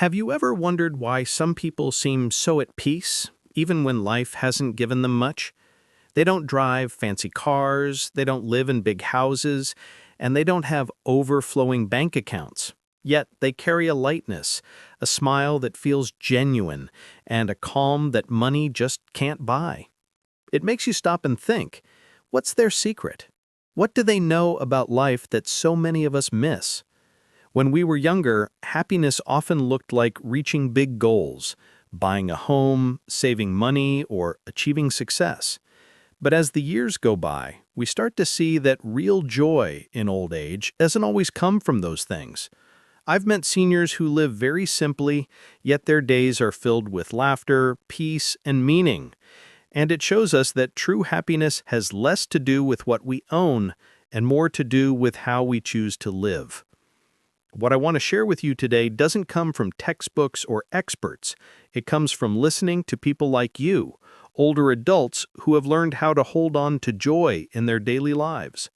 Have you ever wondered why some people seem so at peace, even when life hasn't given them much? They don't drive fancy cars, they don't live in big houses, and they don't have overflowing bank accounts. Yet they carry a lightness, a smile that feels genuine, and a calm that money just can't buy. It makes you stop and think, what's their secret? What do they know about life that so many of us miss? When we were younger, happiness often looked like reaching big goals, buying a home, saving money, or achieving success. But as the years go by, we start to see that real joy in old age doesn't always come from those things. I've met seniors who live very simply, yet their days are filled with laughter, peace, and meaning. And it shows us that true happiness has less to do with what we own and more to do with how we choose to live. What I want to share with you today doesn't come from textbooks or experts. It comes from listening to people like you, older adults who have learned how to hold on to joy in their daily lives.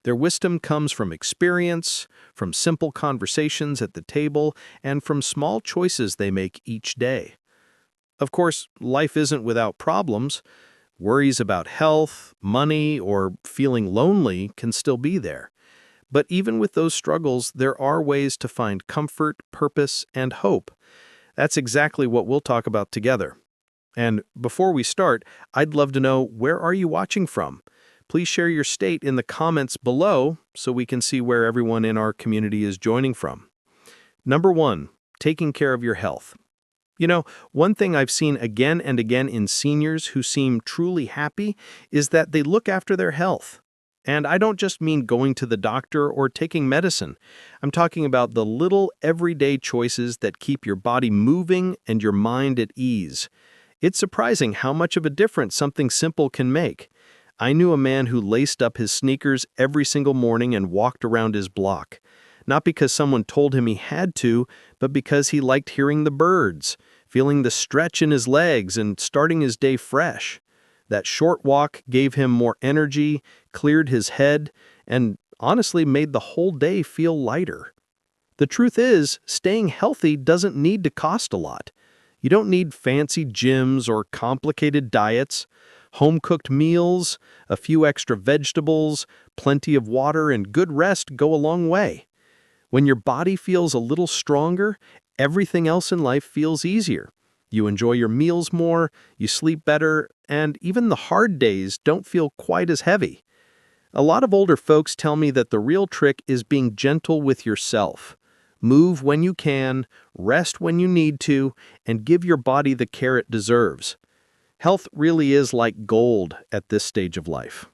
Their wisdom comes from experience, from simple conversations at the table, and from small choices they make each day. Of course, life isn't without problems. Worries about health, money, or feeling lonely can still be there. But even with those struggles, there are ways to find comfort, purpose, and hope. That's exactly what we'll talk about together. And before we start, I'd love to know, where are you watching from? Please share your state in the comments below so we can see where everyone in our community is joining from. Number 1, taking care of your health. You know, one thing I've seen again and again in seniors who seem truly happy is that they look after their health. And I don't just mean going to the doctor or taking medicine. I'm talking about the little everyday choices that keep your body moving and your mind at ease. It's surprising how much of a difference something simple can make. I knew a man who laced up his sneakers every single morning and walked around his block. Not because someone told him he had to, but because he liked hearing the birds, feeling the stretch in his legs, and starting his day fresh. That short walk gave him more energy, cleared his head, and honestly made the whole day feel lighter. The truth is, staying healthy doesn't need to cost a lot. You don't need fancy gyms or complicated diets. Home-cooked meals, a few extra vegetables, plenty of water, and good rest go a long way. When your body feels a little stronger, everything else in life feels easier. You enjoy your meals more, you sleep better, and even the hard days don't feel quite as heavy. A lot of older folks tell me that the real trick is being gentle with yourself. Move when you can, rest when you need to, and give your body the care it deserves. Health really is like gold at this stage of life.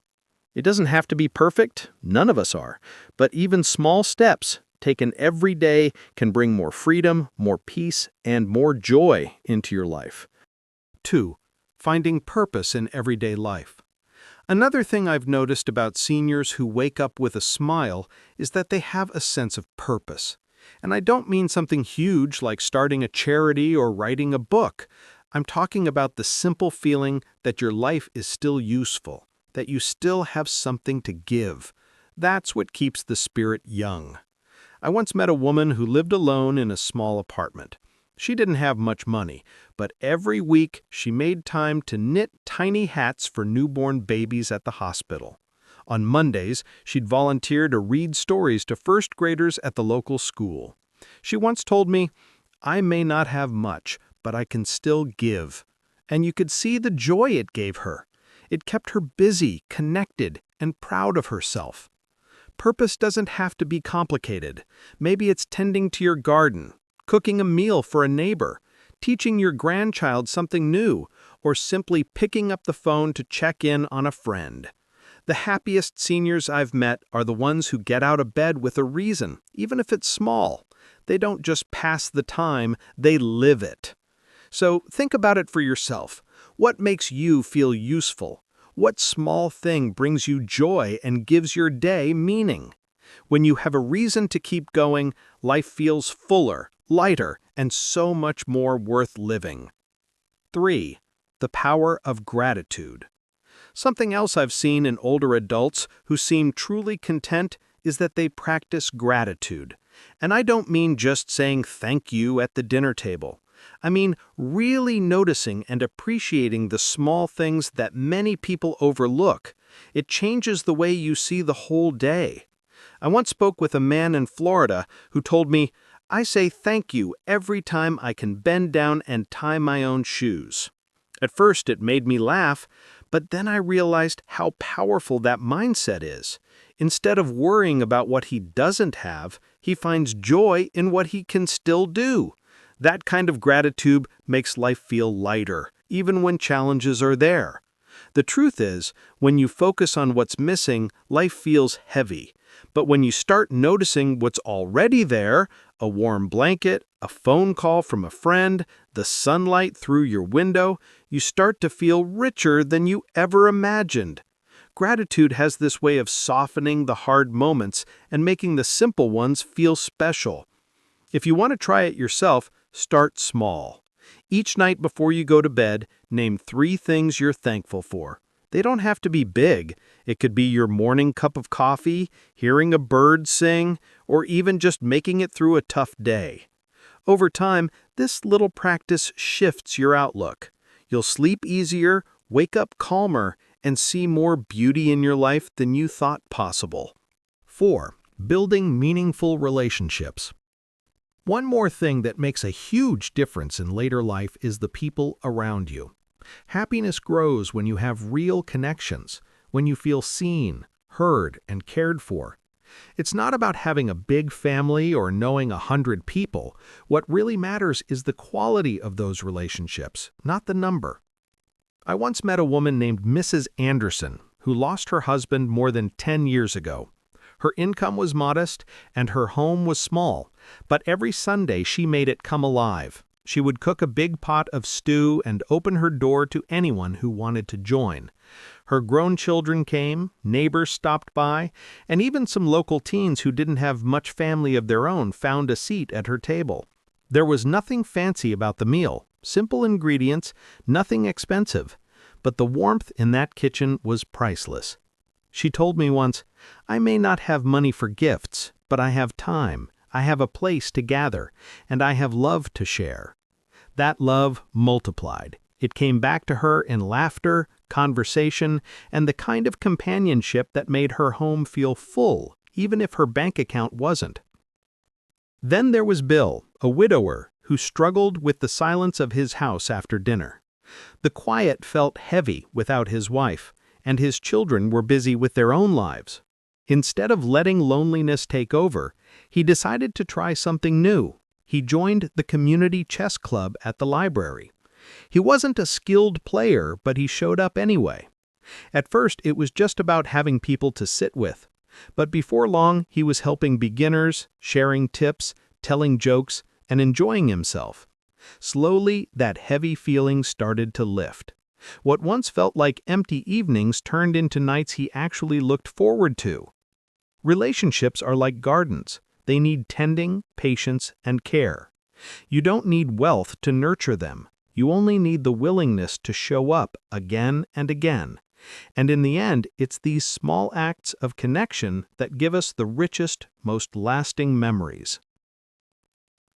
It doesn't have to be perfect, none of us are, but even small steps taken every day can bring more freedom, more peace, and more joy into your life. 2. Finding purpose in everyday life. Another thing I've noticed about seniors who wake up with a smile is that they have a sense of purpose. And I don't mean something huge like starting a charity or writing a book. I'm talking about the simple feeling that your life is still useful, that you still have something to give. That's what keeps the spirit young. I once met a woman who lived alone in a small apartment. She didn't have much money, but every week she made time to knit tiny hats for newborn babies at the hospital. On Mondays, she'd volunteer to read stories to first graders at the local school. She once told me, "I may not have much, but I can still give." And you could see the joy it gave her. It kept her busy, connected, and proud of herself. Purpose doesn't have to be complicated. Maybe it's tending to your garden, cooking a meal for a neighbor, teaching your grandchild something new, or simply picking up the phone to check in on a friend. The happiest seniors I've met are the ones who get out of bed with a reason, even if it's small. They don't just pass the time, they live it. So think about it for yourself. What makes you feel useful? What small thing brings you joy and gives your day meaning? When you have a reason to keep going, life feels fuller, lighter, and so much more worth living. 3. The power of gratitude. Something else I've seen in older adults who seem truly content is that they practice gratitude. And I don't mean just saying thank you at the dinner table. I mean really noticing and appreciating the small things that many people overlook. It changes the way you see the whole day. I once spoke with a man in Florida who told me, "I say thank you every time I can bend down and tie my own shoes." At first it made me laugh, but then I realized how powerful that mindset is. Instead of worrying about what he doesn't have, he finds joy in what he can still do. That kind of gratitude makes life feel lighter, even when challenges are there. The truth is, when you focus on what's missing, life feels heavy. But when you start noticing what's already there, a warm blanket, a phone call from a friend, the sunlight through your window, you start to feel richer than you ever imagined. Gratitude has this way of softening the hard moments and making the simple ones feel special. If you want to try it yourself, start small. Each night before you go to bed, name 3 things you're thankful for. They don't have to be big. It could be your morning cup of coffee, hearing a bird sing, or even just making it through a tough day. Over time, this little practice shifts your outlook. You'll sleep easier, wake up calmer, and see more beauty in your life than you thought possible. 4. Building meaningful relationships. One more thing that makes a huge difference in later life is the people around you. Happiness grows when you have real connections, when you feel seen, heard, and cared for. It's not about having a big family or knowing 100 people. What really matters is the quality of those relationships, not the number. I once met a woman named Mrs. Anderson, who lost her husband more than 10 years ago. Her income was modest, and her home was small, but every Sunday she made it come alive. She would cook a big pot of stew and open her door to anyone who wanted to join. Her grown children came, neighbors stopped by, and even some local teens who didn't have much family of their own found a seat at her table. There was nothing fancy about the meal, simple ingredients, nothing expensive, but the warmth in that kitchen was priceless. She told me once, "I may not have money for gifts, but I have time, I have a place to gather, and I have love to share." That love multiplied. It came back to her in laughter, conversation, and the kind of companionship that made her home feel full, even if her bank account wasn't. Then there was Bill, a widower, who struggled with the silence of his house after dinner. The quiet felt heavy without his wife, and his children were busy with their own lives. Instead of letting loneliness take over, he decided to try something new. He joined the community chess club at the library. He wasn't a skilled player, but he showed up anyway. At first, it was just about having people to sit with. But before long, he was helping beginners, sharing tips, telling jokes, and enjoying himself. Slowly, that heavy feeling started to lift. What once felt like empty evenings turned into nights he actually looked forward to. Relationships are like gardens. They need tending, patience, and care. You don't need wealth to nurture them. You only need the willingness to show up again and again. And in the end, it's these small acts of connection that give us the richest, most lasting memories.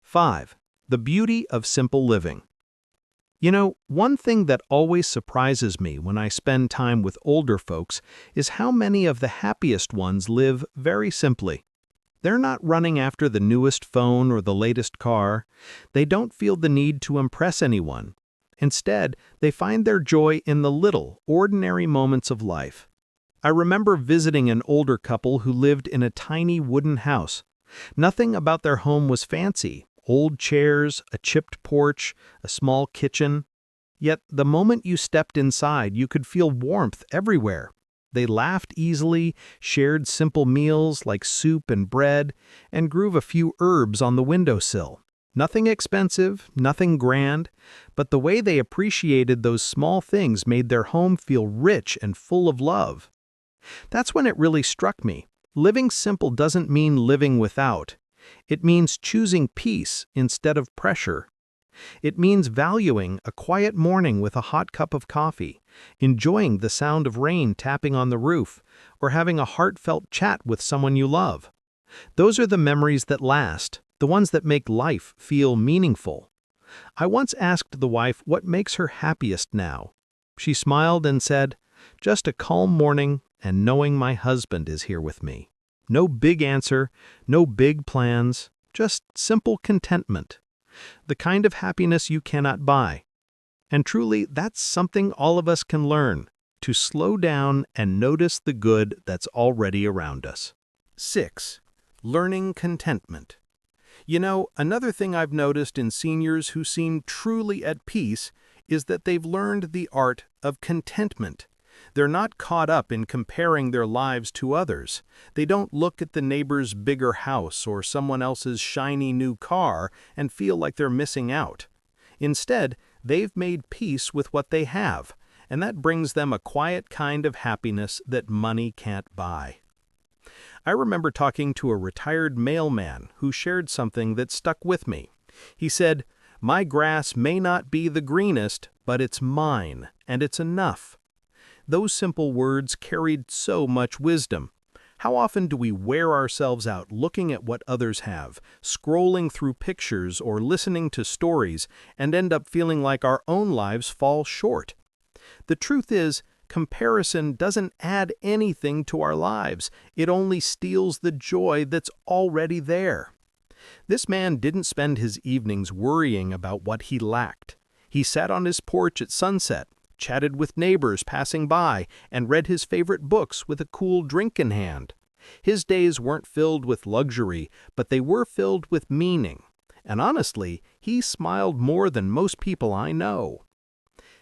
5. The beauty of simple living. You know, one thing that always surprises me when I spend time with older folks is how many of the happiest ones live very simply. They're not running after the newest phone or the latest car. They don't feel the need to impress anyone. Instead, they find their joy in the little, ordinary moments of life. I remember visiting an older couple who lived in a tiny wooden house. Nothing about their home was fancy. Old chairs, a chipped porch, a small kitchen. Yet the moment you stepped inside, you could feel warmth everywhere. They laughed easily, shared simple meals like soup and bread, and grew a few herbs on the windowsill. Nothing expensive, nothing grand, but the way they appreciated those small things made their home feel rich and full of love. That's when it really struck me. Living simple doesn't mean living without. It means choosing peace instead of pressure. It means valuing a quiet morning with a hot cup of coffee, enjoying the sound of rain tapping on the roof, or having a heartfelt chat with someone you love. Those are the memories that last, the ones that make life feel meaningful. I once asked the wife what makes her happiest now. She smiled and said, "Just a calm morning and knowing my husband is here with me." No big answer, no big plans, just simple contentment. The kind of happiness you cannot buy. And truly, that's something all of us can learn, to slow down and notice the good that's already around us. 6. Learning contentment. You know, another thing I've noticed in seniors who seem truly at peace is that they've learned the art of contentment. They're not caught up in comparing their lives to others. They don't look at the neighbor's bigger house or someone else's shiny new car and feel like they're missing out. Instead, they've made peace with what they have, and that brings them a quiet kind of happiness that money can't buy. I remember talking to a retired mailman who shared something that stuck with me. He said, "My grass may not be the greenest, but it's mine, and it's enough." Those simple words carried so much wisdom. How often do we wear ourselves out looking at what others have, scrolling through pictures or listening to stories, and end up feeling like our own lives fall short? The truth is, comparison doesn't add anything to our lives. It only steals the joy that's already there. This man didn't spend his evenings worrying about what he lacked. He sat on his porch at sunset, chatted with neighbors passing by, and read his favorite books with a cool drink in hand. His days weren't filled with luxury, but they were filled with meaning. And honestly, he smiled more than most people I know.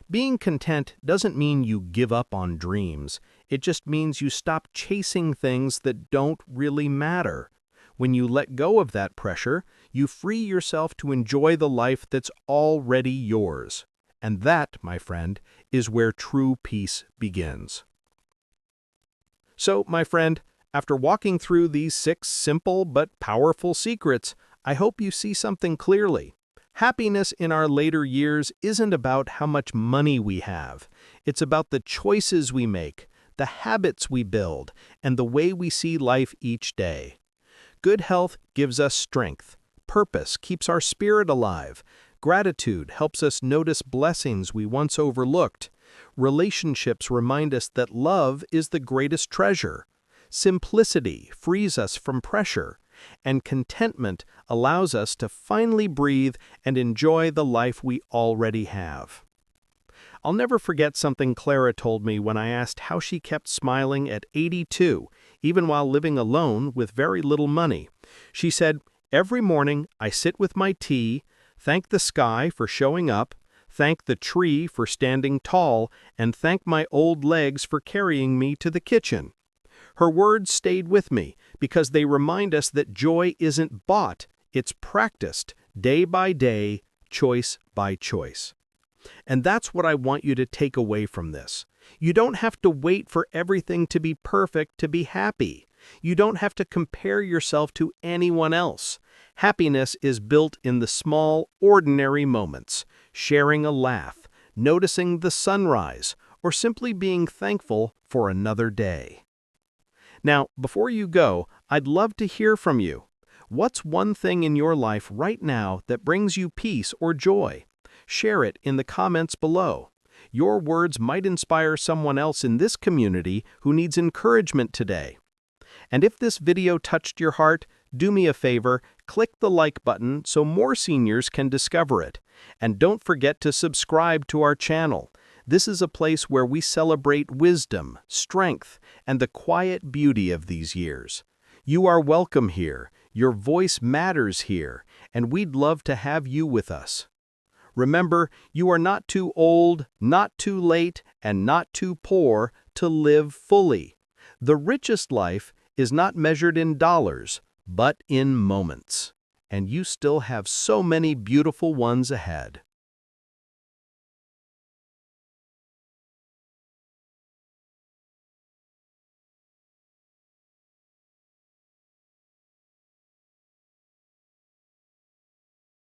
Being content doesn't mean you give up on dreams. It just means you stop chasing things that don't really matter. When you let go of that pressure, you free yourself to enjoy the life that's already yours. And that, my friend, is where true peace begins. So, my friend, after walking through these 6 simple but powerful secrets, I hope you see something clearly. Happiness in our later years isn't about how much money we have. It's about the choices we make, the habits we build, and the way we see life each day. Good health gives us strength. Purpose keeps our spirit alive. Gratitude helps us notice blessings we once overlooked. Relationships remind us that love is the greatest treasure. Simplicity frees us from pressure. And contentment allows us to finally breathe and enjoy the life we already have. I'll never forget something Clara told me when I asked how she kept smiling at 82, even while living alone with very little money. She said, "Every morning I sit with my tea, thank the sky for showing up, thank the tree for standing tall, and thank my old legs for carrying me to the kitchen." Her words stayed with me because they remind us that joy isn't bought, it's practiced, day by day, choice by choice. And that's what I want you to take away from this. You don't have to wait for everything to be perfect to be happy. You don't have to compare yourself to anyone else. Happiness is built in the small, ordinary moments, sharing a laugh, noticing the sunrise, or simply being thankful for another day. Now, before you go, I'd love to hear from you. What's one thing in your life right now that brings you peace or joy? Share it in the comments below. Your words might inspire someone else in this community who needs encouragement today. And if this video touched your heart, do me a favor, click the like button so more seniors can discover it. And don't forget to subscribe to our channel. This is a place where we celebrate wisdom, strength, and the quiet beauty of these years. You are welcome here, your voice matters here, and we'd love to have you with us. Remember, you are not too old, not too late, and not too poor to live fully. The richest life is not measured in dollars, but in moments. And you still have so many beautiful ones ahead.